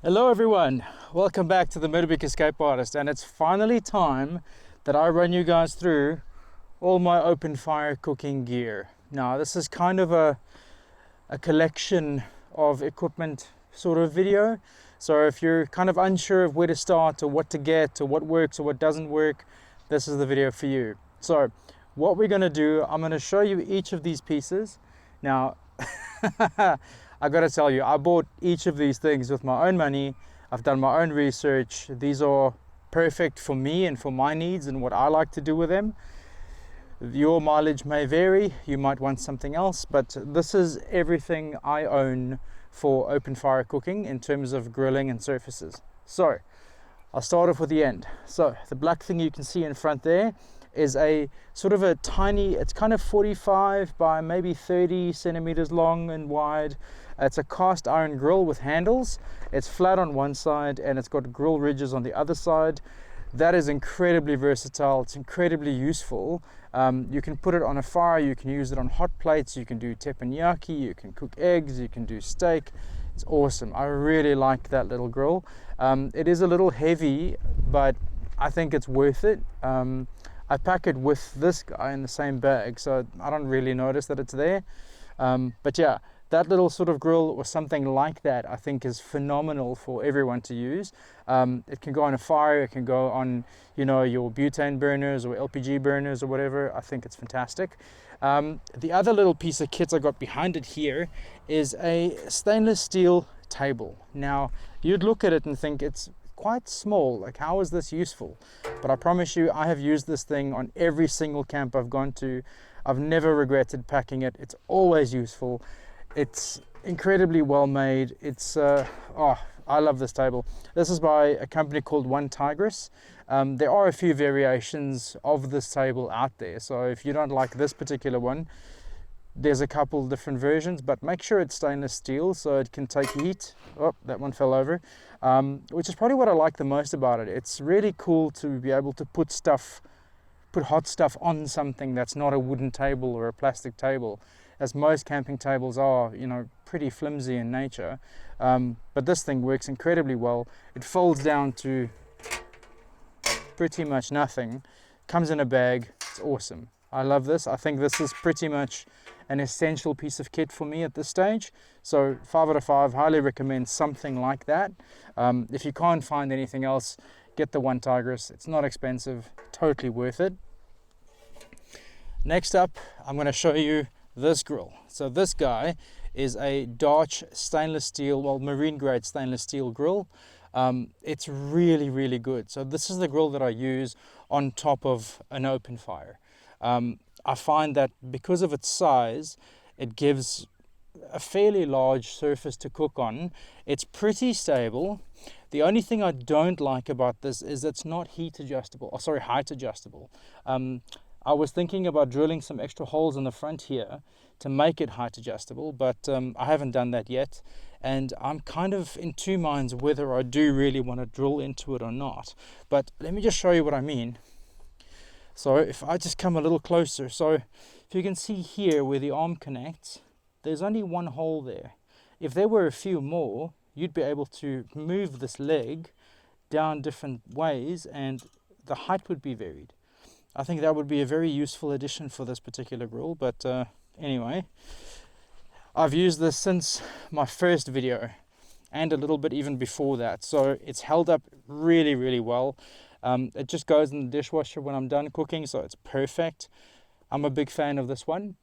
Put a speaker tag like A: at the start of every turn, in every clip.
A: Hello everyone, welcome back to the Motorbike Escape Artist, and it's finally time that I run you guys through all my open fire cooking gear. Now this is kind of a collection of equipment sort of video, so if you're kind of unsure of where to start or what to get or what works or what doesn't work, this is the video for you. So what we're going to do, I'm going to show you each of these pieces. Now I gotta tell you, I bought each of these things with my own money. I've done my own research. These are perfect for me and for my needs and what I like to do with them. Your mileage may vary, you might want something else, but this is everything I own for open fire cooking in terms of grilling and surfaces. So I'll start off with the end. So the black thing you can see in front there is a sort of a tiny, it's kind of 45 by maybe 30 centimeters long and wide. It's a cast iron grill with handles. It's flat on one side and it's got grill ridges on the other side. That is incredibly versatile. It's incredibly useful. You can put it on a fire, you can use it on hot plates, you can do teppanyaki, you can cook eggs, you can do steak. It's awesome. I really like that little grill. It is a little heavy, but I think it's worth it. I pack it with this guy in the same bag, so I don't really notice that it's there. But yeah, that little sort of grill or something like that I think is phenomenal for everyone to use. It can go on a fire, it can go on, you know, your butane burners or LPG burners or whatever. I think it's fantastic. The other little piece of kit I got behind it here is a stainless steel table. Now you'd look at it and think it's quite small, like how is this useful? But I promise you, I have used this thing on every single camp I've gone to. I've never regretted packing it. It's always useful. It's incredibly well made. It's I love this table. This is by a company called One Tigress. There are a few variations of this table out there, so if you don't like this particular one, there's a couple different versions, but make sure it's stainless steel so it can take heat. Oh, that one fell over. Which is probably what I like the most about it. It's really cool to be able to put hot stuff on something that's not a wooden table or a plastic table, as most camping tables are, you know, pretty flimsy in nature. But this thing works incredibly well. It folds down to pretty much nothing, comes in a bag. It's awesome. I love this. I think this is pretty much an essential piece of kit for me at this stage. So 5 out of 5, highly recommend something like that. If you can't find anything else, get the One Tigress. It's not expensive, totally worth it. Next up, I'm going to show you this grill. So this guy is a Dutch stainless steel, well, marine grade stainless steel grill. It's really, really good. So this is the grill that I use on top of an open fire. I find that because of its size, it gives a fairly large surface to cook on. It's pretty stable. The only thing I don't like about this is it's not height adjustable. I was thinking about drilling some extra holes in the front here to make it height adjustable, but I haven't done that yet. And I'm kind of in two minds whether I do really want to drill into it or not. But let me just show you what I mean. So if I just come a little closer, so if you can see here where the arm connects, there's only one hole there. If there were a few more, you'd be able to move this leg down different ways and the height would be varied. I think that would be a very useful addition for this particular grill, but anyway, I've used this since my first video and a little bit even before that, so it's held up really, really well. It just goes in the dishwasher when I'm done cooking, so it's perfect. I'm a big fan of this one.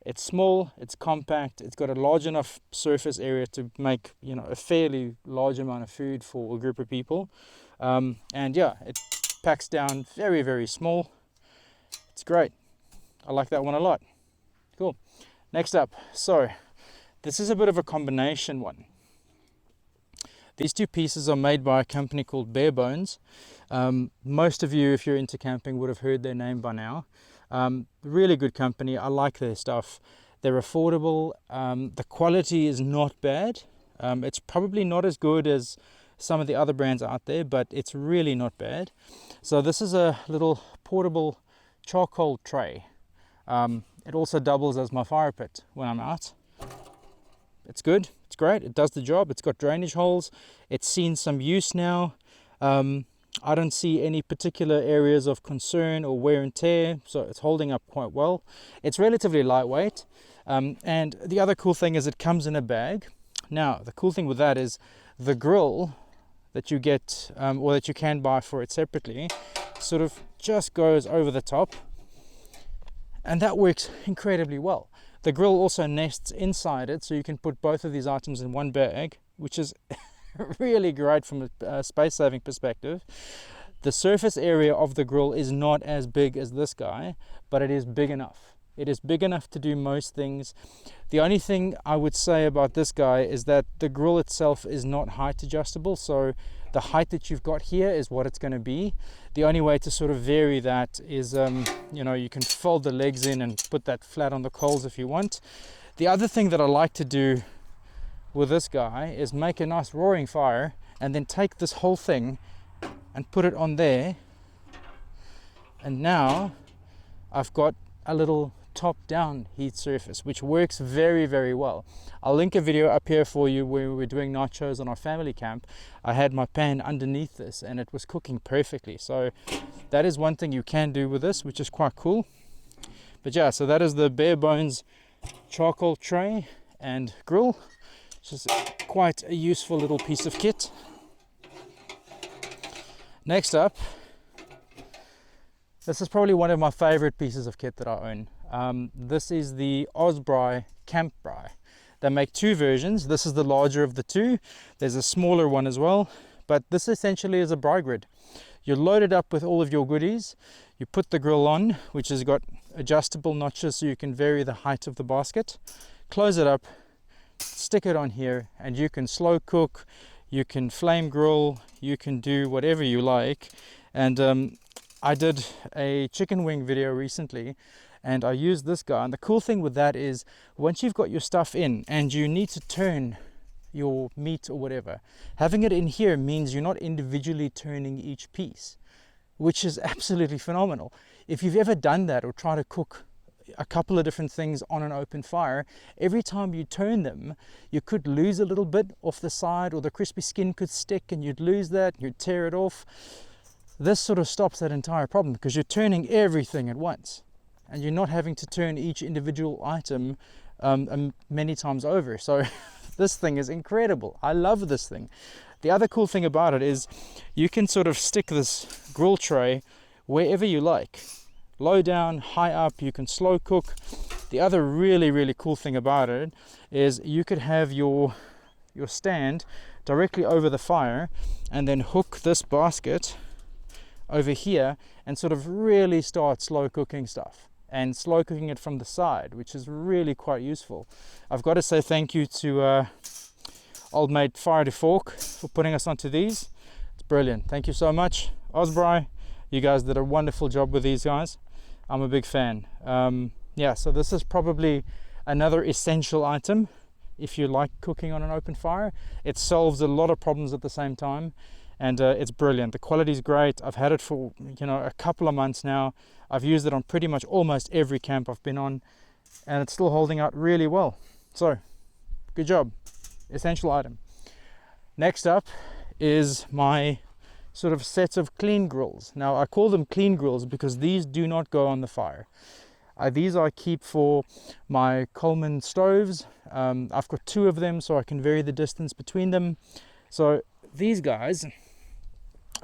A: It's small, it's compact, it's got a large enough surface area to make, you know, a fairly large amount of food for a group of people. And yeah, it packs down very, very small. It's great. I like that one a lot. Cool. Next up, so this is a bit of a combination one. These two pieces are made by a company called Bare Bones. Most of you, if you're into camping, would have heard their name by now. Really good company. I like their stuff. They're affordable. The quality is not bad. It's probably not as good as some of the other brands out there, but it's really not bad. So this is a little portable charcoal tray. It also doubles as my fire pit when I'm out. It's good. It's great, it does the job. It's got drainage holes, it's seen some use now. I don't see any particular areas of concern or wear and tear, so it's holding up quite well. It's relatively lightweight, and the other cool thing is it comes in a bag. Now, the cool thing with that is the grill that you get, or that you can buy for it separately, sort of just goes over the top, and that works incredibly well. The grill also nests inside it, so you can put both of these items in one bag, which is really great from a space saving perspective. The surface area of the grill is not as big as this guy, but it is big enough. It is big enough to do most things. The only thing I would say about this guy is that the grill itself is not height adjustable, so the height that you've got here is what it's going to be. The only way to sort of vary that is, you know, you can fold the legs in and put that flat on the coals if you want. The other thing that I like to do with this guy is make a nice roaring fire and then take this whole thing and put it on there, and now I've got a little top down heat surface, which works very, very well. I'll link a video up here for you where we were doing nachos on our family camp. I had my pan underneath this and it was cooking perfectly, so that is one thing you can do with this, which is quite cool. But yeah, so that is the bare bones charcoal tray and grill. It's just quite a useful little piece of kit. Next up, this is probably one of my favorite pieces of kit that I own. This is the Osprey Camp Braai. They make two versions. This is the larger of the two. There's a smaller one as well, but this essentially is a braai grid. You load it up with all of your goodies. You put the grill on, which has got adjustable notches so you can vary the height of the basket. Close it up, stick it on here, and you can slow cook, you can flame grill, you can do whatever you like. And I did a chicken wing video recently and I used this guy, and the cool thing with that is once you've got your stuff in and you need to turn your meat or whatever, having it in here means you're not individually turning each piece, which is absolutely phenomenal. If you've ever done that or try to cook a couple of different things on an open fire, every time you turn them you could lose a little bit off the side, or the crispy skin could stick and you'd lose that, you'd tear it off. This sort of stops that entire problem because you're turning everything at once and you're not having to turn each individual item many times over. So this thing is incredible. I love this thing. The other cool thing about it is you can sort of stick this grill tray wherever you like, low down, high up. You can slow cook. The other really cool thing about it is you could have your stand directly over the fire and then hook this basket over here and sort of really start slow cooking stuff and slow cooking it from the side, which is really quite useful. I've got to say thank you to old mate Fire to Fork for putting us onto these. It's brilliant. Thank you so much, Osprey. You guys did a wonderful job with these guys. I'm a big fan. Yeah, so this is probably another essential item if you like cooking on an open fire. It solves a lot of problems at the same time, and it's brilliant. The quality is great. I've had it for a couple of months now. I've used it on pretty much almost every camp I've been on, and it's still holding out really well. So good job. Essential item. Next up is my sort of set of clean grills. Now I call them clean grills because these do not go on the fire. These I keep for my Coleman stoves. I've got two of them so I can vary the distance between them. So these guys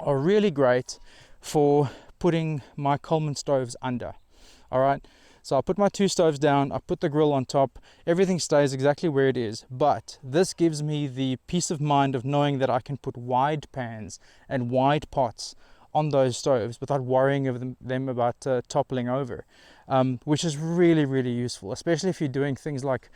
A: are really great for putting my Coleman stoves under. All right, so I put my two stoves down, I put the grill on top, everything stays exactly where it is, but this gives me the peace of mind of knowing that I can put wide pans and wide pots on those stoves without worrying of them about toppling over, which is really useful, especially if you're doing things like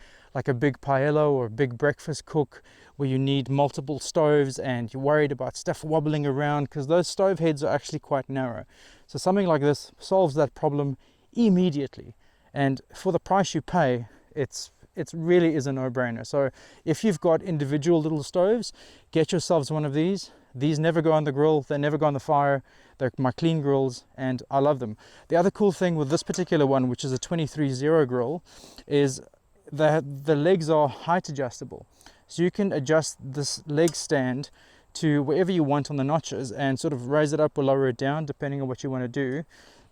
A: a big paella or a big breakfast cook where you need multiple stoves and you're worried about stuff wobbling around, because those stove heads are actually quite narrow. So something like this solves that problem immediately, and for the price you pay, it really is a no-brainer. So if you've got individual little stoves, get yourselves one of these. These never go on the grill, they never go on the fire. They're my clean grills and I love them. The other cool thing with this particular one, which is a 23-0 grill, is that the legs are height adjustable. So you can adjust this leg stand to wherever you want on the notches and sort of raise it up or lower it down depending on what you want to do.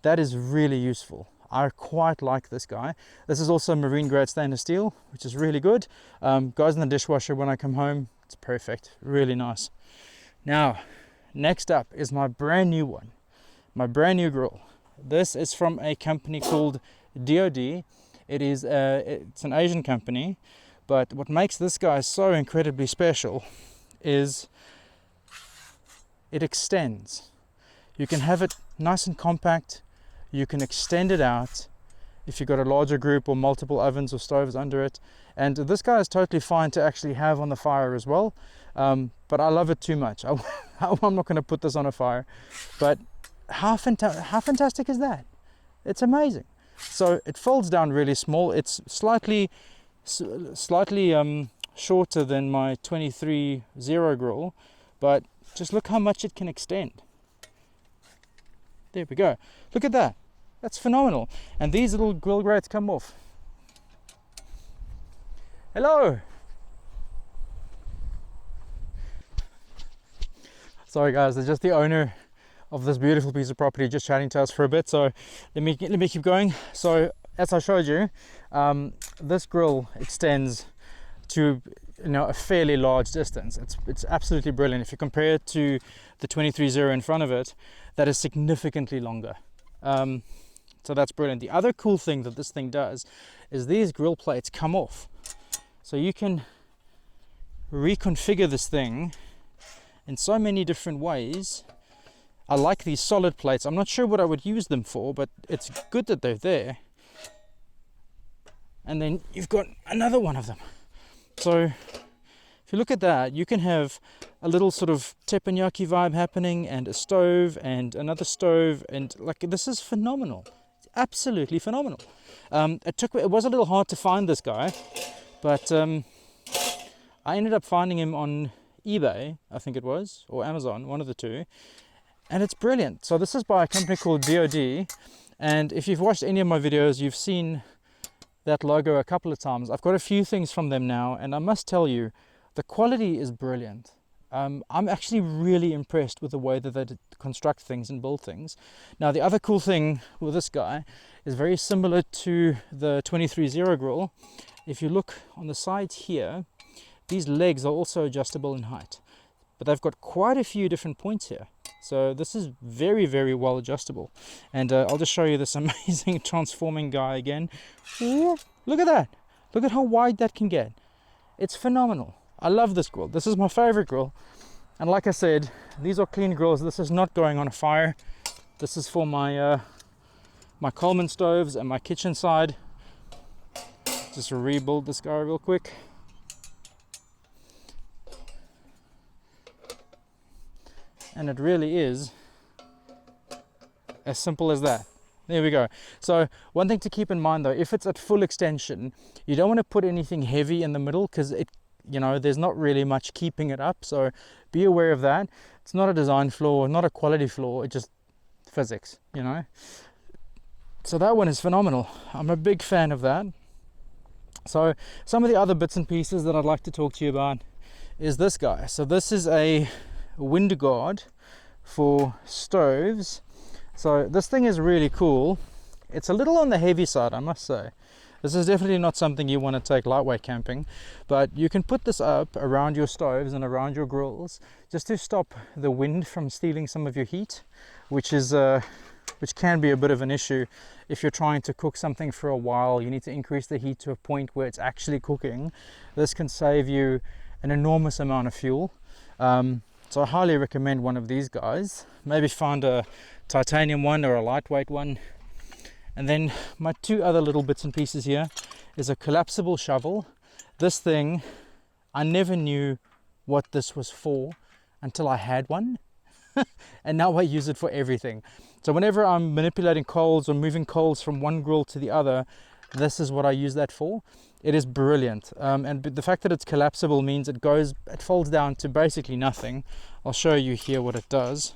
A: That is really useful. I quite like this guy. This is also marine grade stainless steel, which is really good. Goes in the dishwasher when I come home. It's perfect, really nice. Now, next up is my brand new one, my brand new grill. This is from a company called DOD. It's an Asian company, but what makes this guy so incredibly special is it extends. You can have it nice and compact. You can extend it out if you've got a larger group or multiple ovens or stoves under it. And this guy is totally fine to actually have on the fire as well. But I love it too much. I'm not going to put this on a fire. But how fantastic is that? It's amazing. So it folds down really small. It's slightly shorter than my 23-0 grill, but just look how much it can extend. There we go. Look at that. That's phenomenal. And these little grill grates come off. Hello. Sorry guys, they're just the owner of this beautiful piece of property just chatting to us for a bit. So let me keep going. So as I showed you, this grill extends to a fairly large distance. It's absolutely brilliant. If you compare it to the 23-0 in front of it, that is significantly longer. So that's brilliant. The other cool thing that this thing does is these grill plates come off. So you can reconfigure this thing in so many different ways. I like these solid plates. I'm not sure what I would use them for, but it's good that they're there. And then you've got another one of them. So if you look at that, you can have a little sort of teppanyaki vibe happening, and a stove and another stove, and like, this is phenomenal. It's absolutely phenomenal. It was a little hard to find this guy, but I ended up finding him on eBay, I think it was, or Amazon, one of the two, and it's brilliant. So this is by a company called DOD, and if you've watched any of my videos, you've seen that logo a couple of times. I've got a few things from them now, and I must tell you, the quality is brilliant. I'm actually really impressed with the way that they construct things and build things. Now, the other cool thing with this guy is very similar to the 23-0 grill. If you look on the sides here, these legs are also adjustable in height, but they've got quite a few different points here. So this is very, very well adjustable. And I'll just show you this amazing transforming guy again. Ooh, look at that. Look at how wide that can get. It's phenomenal. I love this grill. This is my favorite grill. And like I said, these are clean grills. This is not going on a fire. This is for my my Coleman stoves and my kitchen side. Just rebuild this guy real quick. And it really is as simple as that. There we go. So one thing to keep in mind though, if it's at full extension, you don't want to put anything heavy in the middle, because there's not really much keeping it up. So be aware of that. It's not a design flaw, not a quality flaw, it's just physics, So that one is phenomenal. I'm a big fan of that. So some of the other bits and pieces that I'd like to talk to you about is this guy. So this is a wind guard for stoves. So this thing is really cool. It's a little on the heavy side, I must say. This is definitely not something you want to take lightweight camping, but you can put this up around your stoves and around your grills just to stop the wind from stealing some of your heat, which can be a bit of an issue if you're trying to cook something for a while. You need to increase the heat to a point where it's actually cooking. This can save you an enormous amount of fuel. So I highly recommend one of these guys. Maybe find a titanium one or a lightweight one. And then my two other little bits and pieces here is a collapsible shovel. This thing, I never knew what this was for until I had one. And now I use it for everything. So whenever I'm manipulating coals or moving coals from one grill to the other, this is what I use that for. It is brilliant. And the fact that it's collapsible means it folds down to basically nothing. I'll show you here what it does.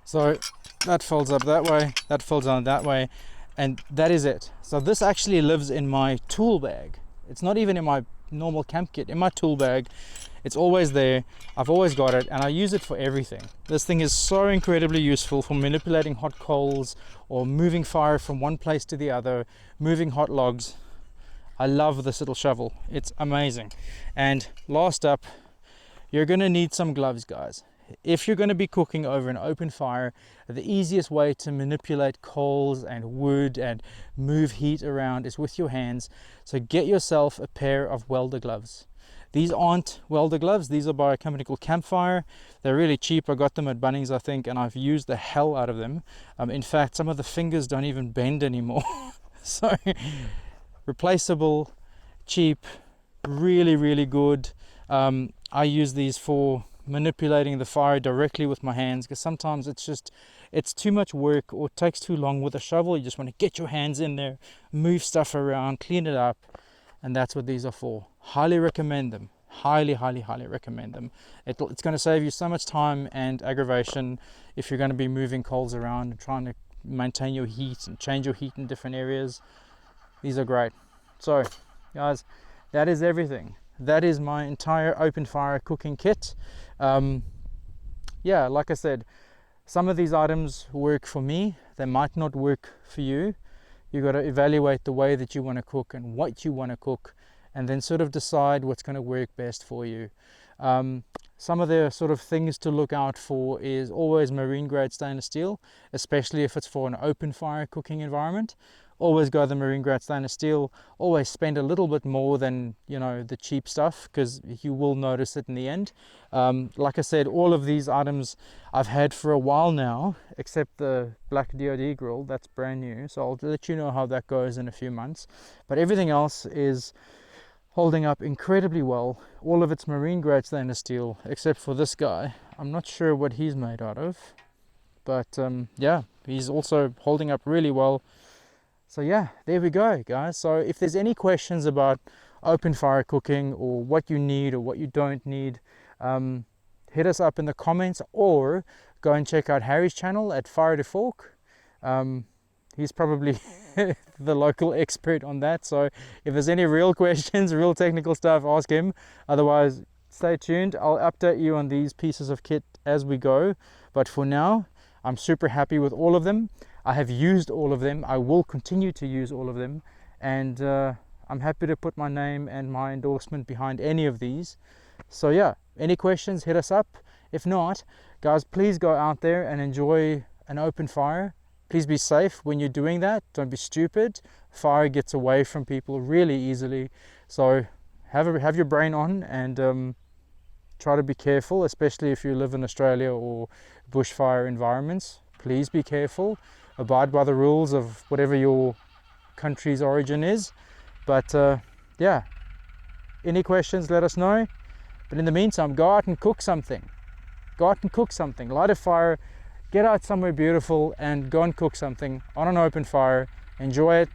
A: So that folds up that way, that folds down that way, and that is it. So this actually lives in my tool bag. It's not even in my normal camp kit. In my tool bag, it's always there. I've always got it, and I use it for everything. This thing is so incredibly useful for manipulating hot coals or moving fire from one place to the other, moving hot logs. I love this little shovel. It's amazing. And last up, you're going to need some gloves, guys. If you're going to be cooking over an open fire, the easiest way to manipulate coals and wood and move heat around is with your hands. So get yourself a pair of welder gloves. These aren't welder gloves. These are by a company called Campfire. They're really cheap. I got them at Bunnings, I think, and I've used the hell out of them. In fact, some of the fingers don't even bend anymore. So replaceable, cheap, really, really good. I use these for manipulating the fire directly with my hands, because sometimes it's too much work or it takes too long with a shovel. You just want to get your hands in there, move stuff around, clean it up, and that's what these are for. Highly recommend them. Highly recommend them. It's going to save you so much time and aggravation if you're going to be moving coals around and trying to maintain your heat and change your heat in different areas. These are great. So guys, that is everything. That is my entire open fire cooking kit. Yeah, like I said, some of these items work for me. They might not work for you. You got to evaluate the way that you want to cook and what you want to cook, and then sort of decide what's going to work best for you. Some of the sort of things to look out for is always marine grade stainless steel, especially if it's for an open fire cooking environment. Always go the marine grade stainless steel. Always spend a little bit more than, you know, the cheap stuff, because you will notice it in the end. Like I said, all of these items I've had for a while now, except the black DoD grill. That's brand new, so I'll let you know how that goes in a few months. But everything else is holding up incredibly well. All of it's marine grade stainless steel, except for this guy. I'm not sure what he's made out of, but yeah, he's also holding up really well. So yeah, there we go, guys. So if there's any questions about open fire cooking or what you need or what you don't need, hit us up in the comments, or go and check out Harry's channel at Fire to Fork. He's probably the local expert on that. So if there's any real questions, real technical stuff, ask him. Otherwise, stay tuned. I'll update you on these pieces of kit as we go. But for now, I'm super happy with all of them. I have used all of them. I will continue to use all of them, and I'm happy to put my name and my endorsement behind any of these. So yeah, any questions, hit us up. If not, guys, please go out there and enjoy an open fire. Please be safe when you're doing that. Don't be stupid. Fire gets away from people really easily. So have your brain on, and try to be careful, especially if you live in Australia or bushfire environments. Please be careful. Abide by the rules of whatever your country's origin is. But yeah, any questions, let us know. But in the meantime, go out and cook something. Go out and cook something. Light a fire, get out somewhere beautiful and go and cook something on an open fire. Enjoy it.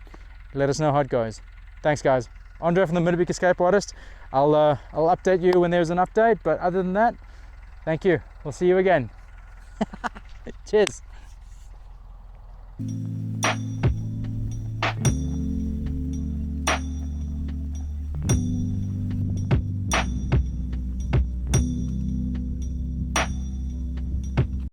A: Let us know how it goes. Thanks, guys. Andre from the Motorbike Escape Artist. I'll update you when there's an update, but other than that, thank you. We'll see you again. Cheers.